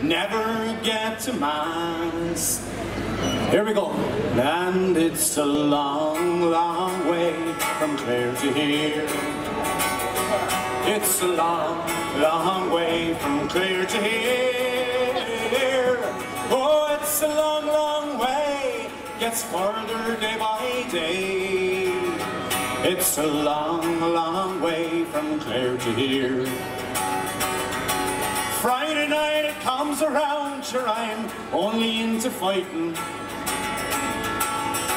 never get to Mass. Here we go. And it's a long, long way from Clare to here. It's a long, long way from Clare to here. Oh, it's a long, long way, gets further day by day. It's a long, long way from Clare to here. Friday night it comes around, sure I'm only into fighting.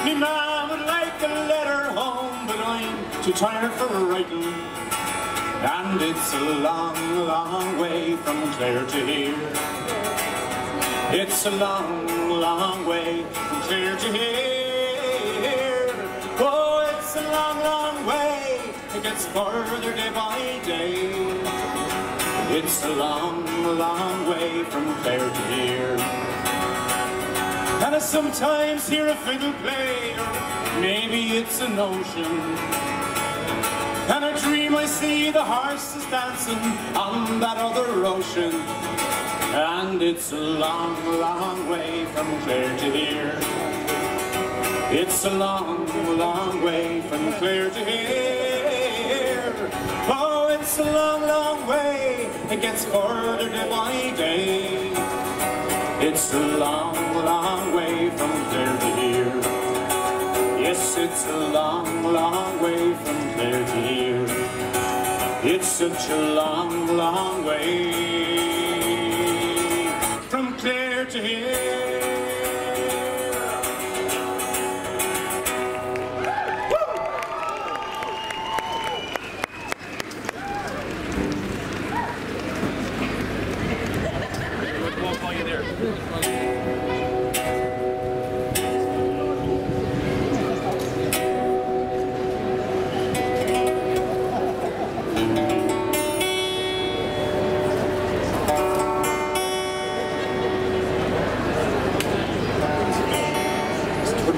Me mom would like to let her home, but I'm too tired for writing. And it's a long, long way from Clare to here. It's a long, long way from Clare to here. Oh, it's a long, long way, it gets further day by day. It's a long, long way from Clare to here. And I sometimes hear a fiddle play, or maybe it's an ocean. And I dream I see the horses dancing on that other ocean. And it's a long, long way from Clare to here. It's a long, long way from Clare to here. Oh, it's a long, long way, it gets further day by day. It's a long, long way from Clare to here. Yes, it's a long, long way from Clare to here. It's such a long, long way from Clare to here.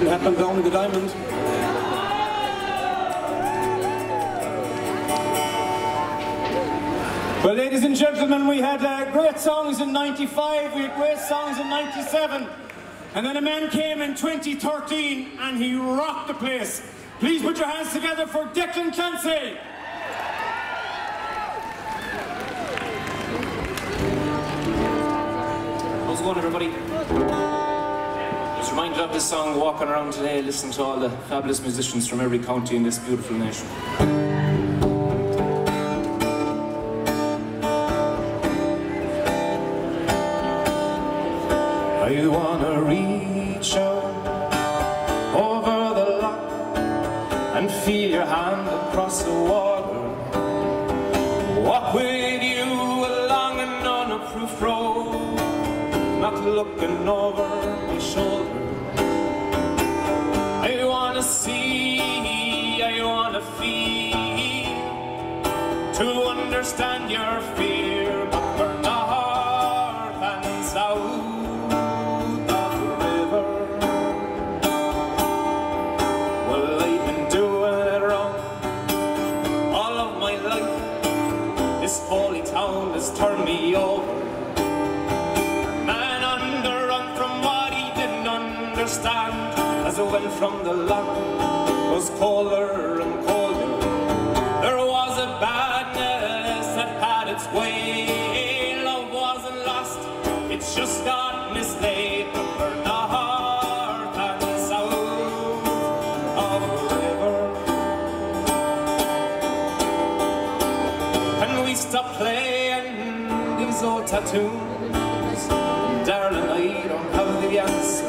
Happened down in the diamond. Well, ladies and gentlemen, we had great songs in '95, we had great songs in '97, and then a man came in 2013 and he rocked the place. Please put your hands together for Declan Clancy. How's it going, everybody? Just reminded of this song walking around today, listening to all the fabulous musicians from every county in this beautiful nation. I wanna reach out over the loch and feel your hand across the water. Walk with you along an unapproved road, not looking over my shoulder. I wanna see, I wanna feel, to understand your fear, but we're north and south of the river. Well, I've been doing it wrong all of my life. This holy town has turned me over. As I went from the loch, it was colder and colder. There was a badness that had its way. Love wasn't lost, it's just got mislaid. But we're north and south of the river. And we stopped playing these old tattoos. Darling, I don't have the answer.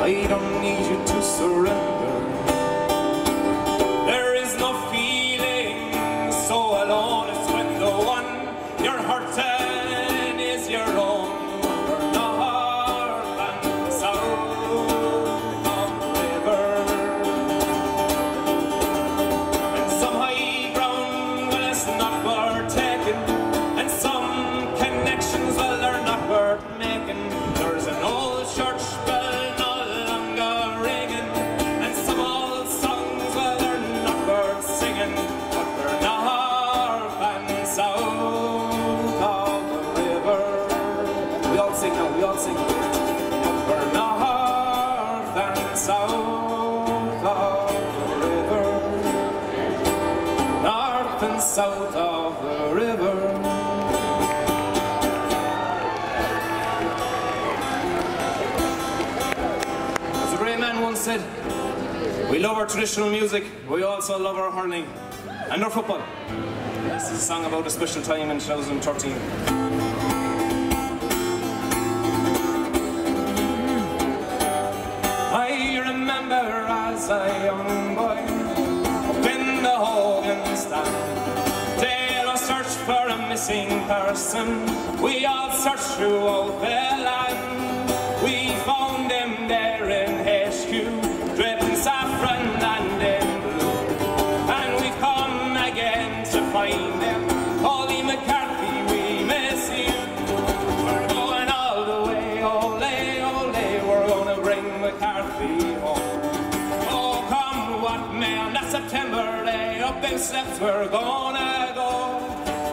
I don't need you to surrender. There is no feeling so alone as when the one you're hurting is your own. We're north and south of the river. And some high ground, well, it's not south of the river. As a great man once said, we love our traditional music, but we also love our hurling and our football. This is a song about a special time in 2013. I remember as a young boy up in the Hogan stand, they all searched for a missing person. We all searched throughout the land. We found him there in HQ, dripping saffron and in blue. And we've come again to find him. Holy McCarthy, we miss you. We're going all the way, ole, ole, we're gonna bring McCarthy home. Oh, come what may, on that September day, up in steps we're gonna go.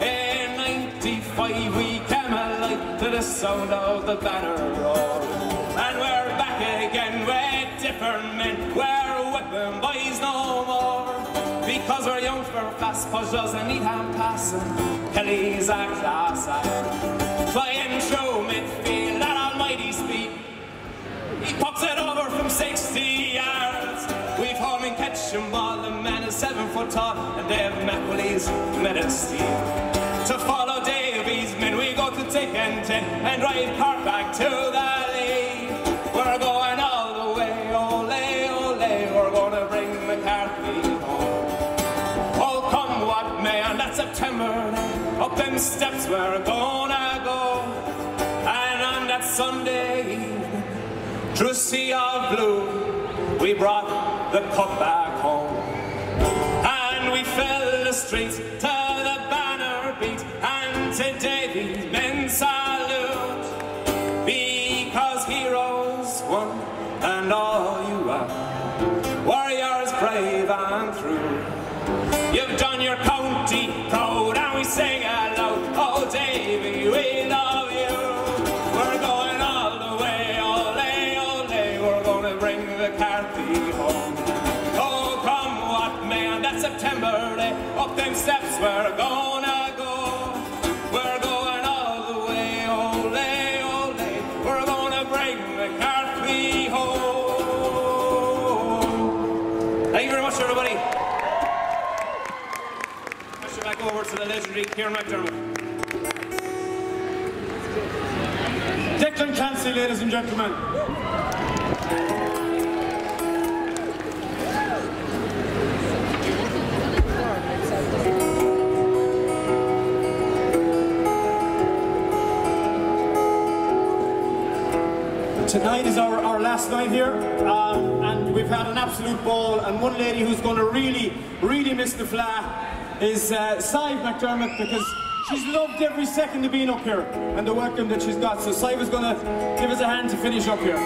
In 95 we came alive to the sound of the banner roar. And we're back again with different men, we're whipping boys no more. Because we're young, we're fast, Podge doesn't need hand passing. Kelly's a class act, flying through midfield at almighty speed. He pops it over from 60 yards. We've home and catch him ball, the man is 7 foot tall, and Dave McWilly's medicine. To follow Davies' men, we go to Tick and 10 and drive Cork back to the lead. We're going all the way, ole, ole, we're gonna bring McCarthy home. Oh, come what may, on that September day, up them steps we're gonna go. And on that Sunday evening, through a sea of blue, we brought the cup back home. And we filled the streets to the banner beat, and to Davies' men salute. Because heroes won, and all you are, warriors brave and true. You've done your county proud, and we sing aloud, oh Davy, we love you. We're going all the way, ole, ole, we're gonna bring McCarthy home. Oh, come what may, on that September day, up them steps we're gonna go. We're going all the way, ole, ole, we're gonna bring McCarthy home. Thank you very much, everybody. Back over to the legendary Kieran McDermott. Declan Clancy, ladies and gentlemen. Tonight is our last night here, and we've had an absolute ball, and one lady who's going to really miss the Fleadh is Fleadh McDermott, because she's loved every second of being up here and the welcome that she's got. So Fleadh is going to give us a hand to finish up here.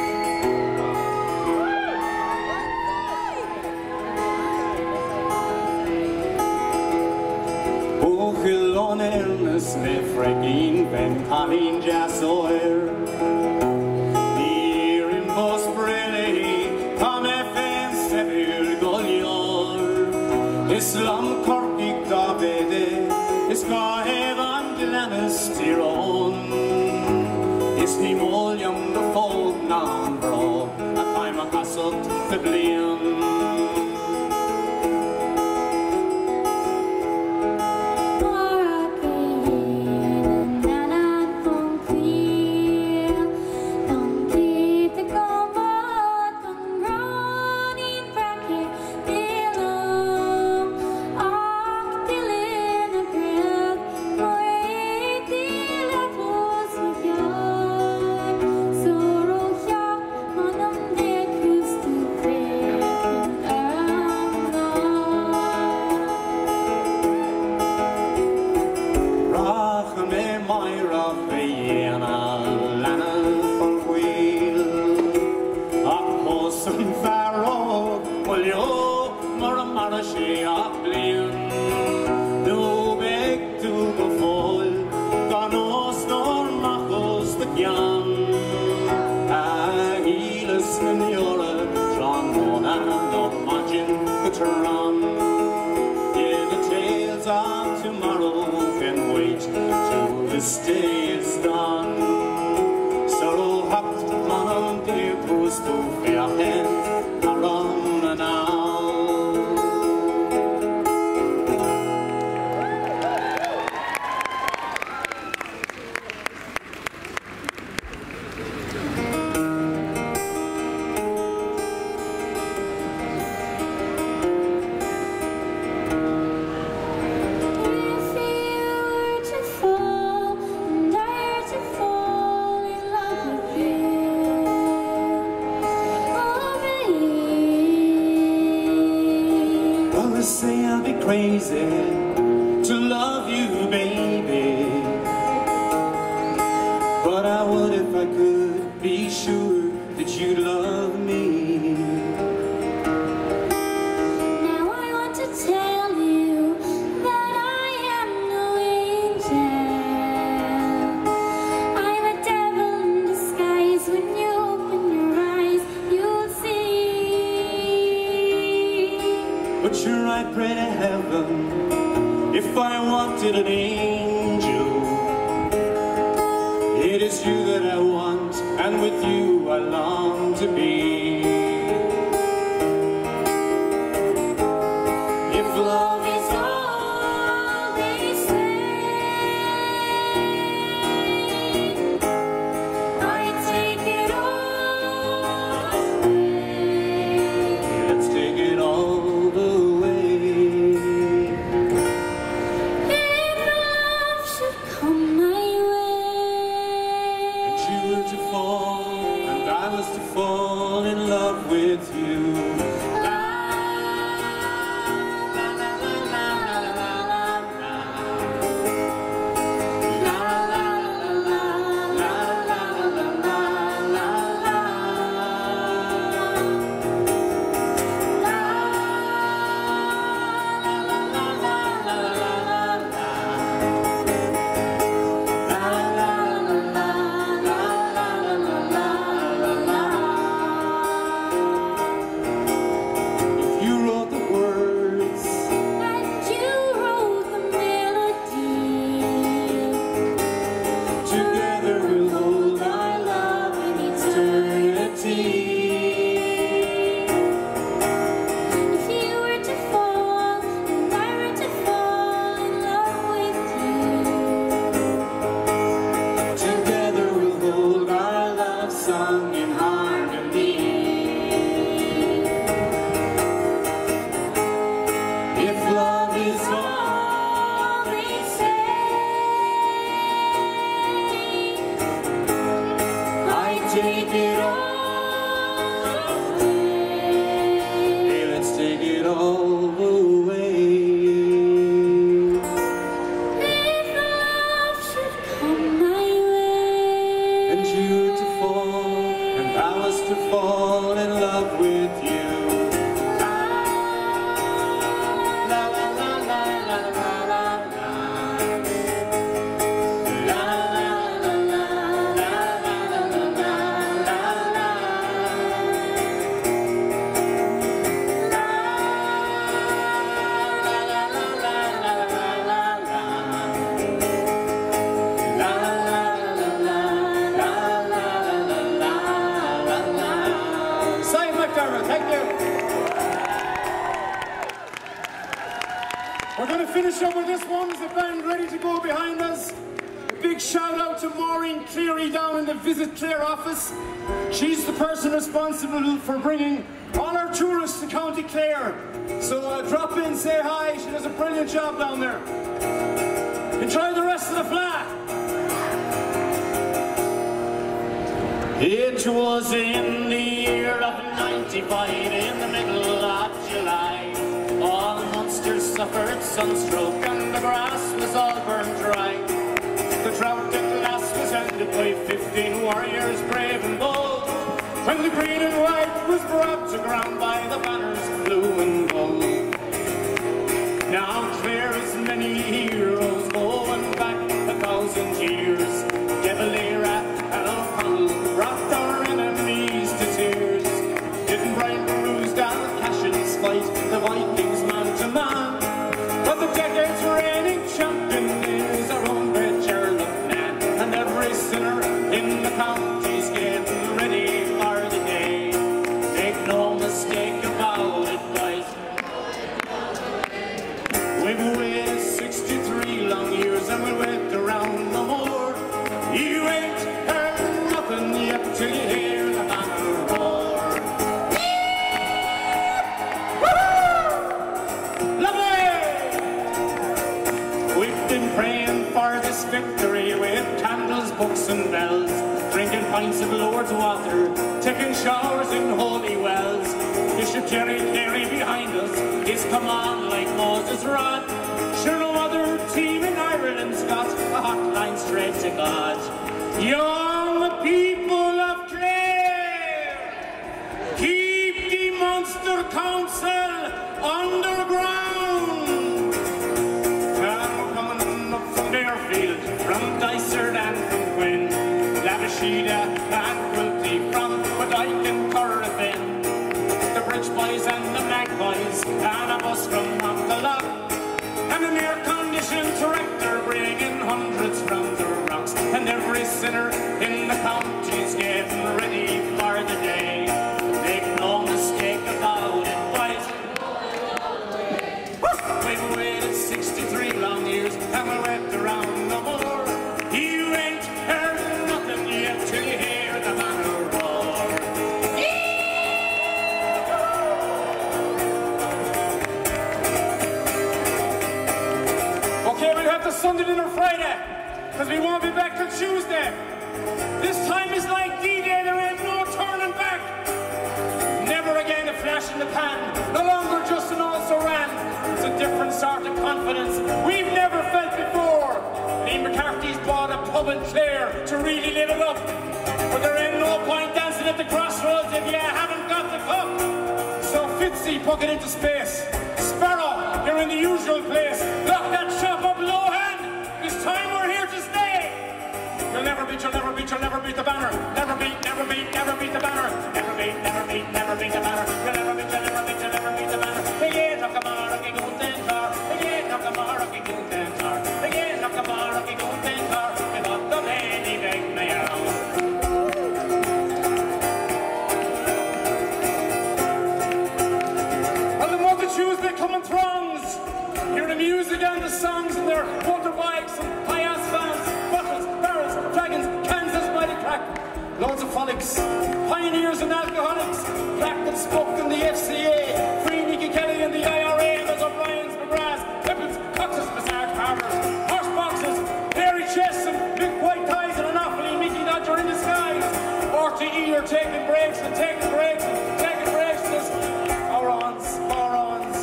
O Cheoil Ennis le fregin ben Colleen Cheoil. Here in Bosbrelly, come fence severe Golior. Islam Corkig Davide, is Gahevan Glamis Tyrone. Is he William the Fold Nan Bro, a time of Hassot Fiblian. Sorrow, yeah, on them, they could still this day is done. So habt man det på stofjärn around now. Say I'll be crazy to love you, baby, but I would if I could be sure that you love me. Now I want to tell you that I am no angel. I'm a devil in disguise. When you open your eyes, you'll see. But sure I'd pray to heaven if I wanted an angel. It is you that I want, and with you I long to be. If love is all they say, I take it all away. Let's take it all the way. Fall in love with you. We're going to finish up with this one. Is the band ready to go behind us? A big shout out to Maureen Cleary down in the Visit Clare office. She's the person responsible for bringing all our tourists to County Clare. So drop in, say hi. She does a brilliant job down there. Enjoy the rest of the Fleadh. It was in the year of 95, in the middle of July. All Munster suffered sunstroke and the grass was all burned dry. The drought at last was ended by 15 warriors brave and bold, when the green and white was brought to ground by the banners blue and gold. Now Clare is many heroes going back 1,000 years. Devalera and O'Connell brought our enemies to tears. Didn't Brian bruised down Cashin's fight the Vikings man to man? But the decade's reigning champion is our own great Dermott now. We've waited 63 long years and we'll wait around no more. You ain't heard nothing yet till you hear the banner roar. Lovely! We've been praying for this victory with candles, books and bells, drinking pints of Lord's water, taking showers in holy wells. Bishop Jerry Carey behind us, he's come on like Moses' rod. Sure no other team in Ireland's got a hotline straight to God. Young people of Clare, keep the Munster Council underground. Now coming up from Fairfield, from Dysart and from Quinn, Lavashida and Quilty, from Bodyke and Corrigan, the Bridge Boys and the Magpies, and a bus from Montallock, and an air-conditioned tractor bringing hundreds from the rocks, and every sinner in the county's getting ready for the day. Make no mistake about it, boys. We've waited 63 long years, and we'll wait around no more. You ain't heard nothing yet till you hear the banner roar. Okay, we'll have the Sunday dinner Friday, because we won't be back till Tuesday. This time is like D-Day, there ain't no turning back. Never again a flash in the pan, no longer just an also-ran. It's a different sort of confidence we've never felt before. Lee McCarthy's bought a pub in Clare to really live it up. But there ain't no point dancing at the crossroads if you haven't got the cup. So Fitzy, puck it into space. Sparrow, you're in the usual place. Lock that shop up low hand. This time we're here to stay. You'll never beat the banner. Never beat the banner. Never beat the banner. You'll never beat the banner. Again, knock a marrocky goon car. Again, knock a marrocky goon car. Again, knock a marrocky goon car. Give up the lady, beg me around. Well, the multitudes, they come in throngs. Hear the music and the songs and their motorbikes and high-ass vans, bottles, barrels, dragons, Kansas by the crack. Loads of frolics, pioneers and alcoholics, black that spoke in the FCA, Free Nicky Kelly and the IRA, there's O'Brien's, McGrath, Pippins, Cox's, Massage Harbors, horse boxes, hairy chests and big white ties and an awfully Mickey Dodger in disguise. RTE are taking breaks and taking breaks and taking breaks. There's Orons, Ramadans,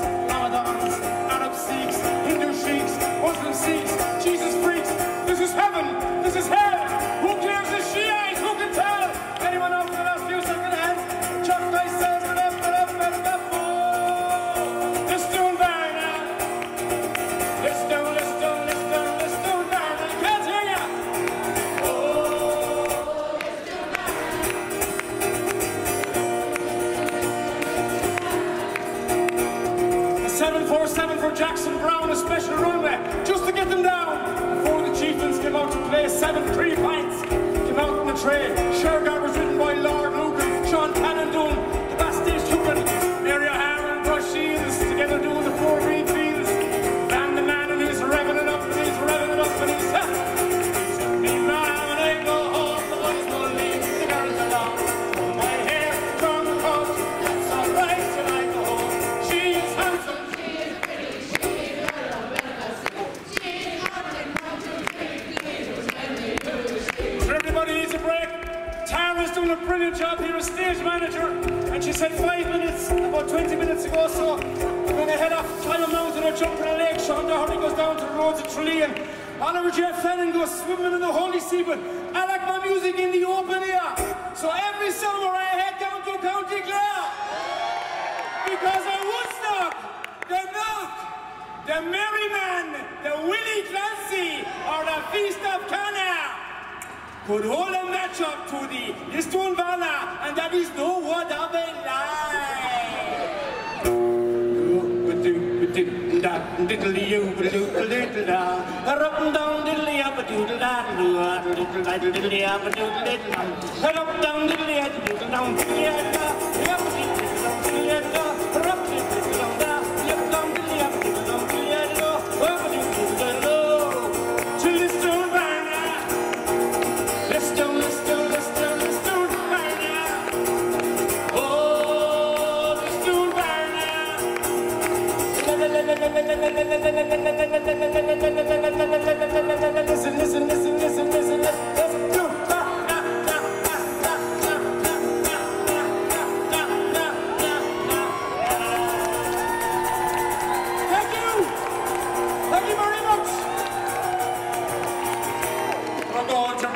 Arab Sikhs, Hindu Sheiks, Muslim Sikhs, Jesus freaks. This is heaven, this is hell. Who cares if she ain't? Who can tell? Anyone else for the last few second hand? Chuck dice says, let's do it back now. Let's do it back now. Can't hear ya. Oh, let's do it back. 747 for Jackson Brown, a special runway, just to get them down. Before the Chieftains came out to play, 7-3 pints came out in the tray. Shergar was written by Lord Lucan, Sean Cannon doing the backstage hooking, Mary O'Hara and Brush Shields together doing the 4 green fields. Van the man and he's revving it up and he's revving it up and he's send me round and I go home, the boys will leave the girls alone. Pull my hair, turn the coat, it's alright till I go home. She is handsome. Everybody needs a break. Tara's doing a brilliant job here as stage manager, and she said 5 minutes, about 20 minutes ago, so we're going to head off Tyler Mountain or jump in a lake. Sean Doherty goes down to the roads of Tralee, and Oliver J. Fennan goes swimming in the Holy Sea, but I like my music in the open air. So every summer I head down to County Clare, because at Woodstock, the Knock, the Merryman, the Willie Clancy, or the Feast of Cana could hold a match up to the Liston Valna, and that is no word of a lie.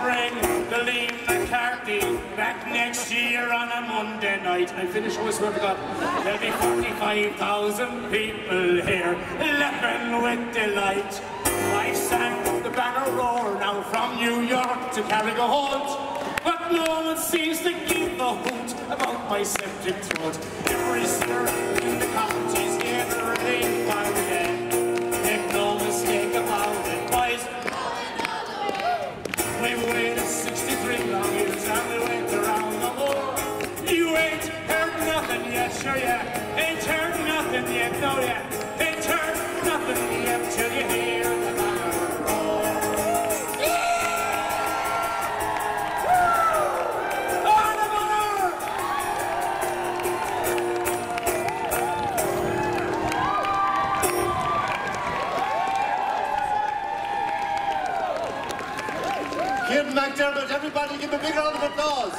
bring the Lee McCarthy back next year on a Monday night. I finish, I swear to God. There'll be 45,000 people here, laughing with delight. I sang the banner roar now from New York to Carrigaholt, but no one seems to give a hoot about my septic throat. Every sinner in the county's getting ready by the day. Make no mistake about it, boys. We've waited 63 long years and we went around the world. You ain't heard nothing yet, sure ya. Ain't heard nothing yet, no ya. Ain't heard nothing yet till you hear the banner roar. Yeah! On the banner! Kieran McDermott, everybody give a big round of applause.